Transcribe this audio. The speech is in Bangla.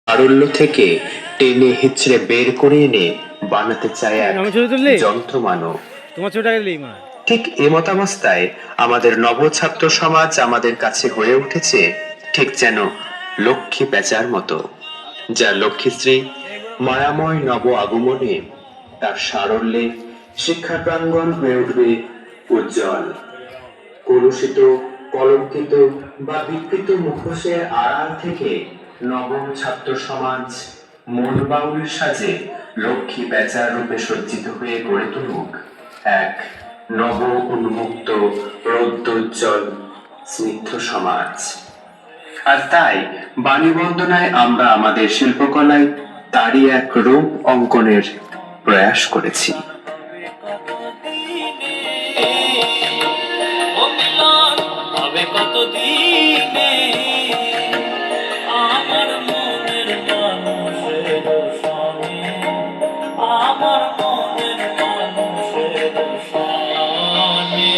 তারল্য থেকে টেনে হিচড়ে বের করে এনে বানাতে চায় এক যন্ত্রমানব। ঠিক এ মতাবস্থায় আমাদের নবছাত্র সমাজ আমাদের কাছে হয়ে উঠেছে ঠিক যেন লক্ষ্মী প্যাঁচার মতো, যা লক্ষ্মীশ্রী মায়াময় নব আগমনে তার সারল্যে শিক্ষা প্রাঙ্গণ হয়ে উঠবে উজ্জ্বল। কলুষিত, কলঙ্কিত বা বিকৃত মুখোশের আড়াল থেকে নবম ছাত্র সমাজ মন বাউলের সাজে লক্ষ্মী প্যাঁচার রূপে সজ্জিত হয়ে গড়ে তুলুক এক নব উন্মুক্ত রৌদ্রোজ্জ্বল স্নিগ্ধ সমাজ। আর তাই বাণী বন্দনায় আমরা আমাদের শিল্পকলায় তারই এক রূপ অঙ্কনের প্রয়াস করেছি। কতদিনে আমার মনের মানুষের সঙ্গে, আমার মনের মানুষের সঙ্গে।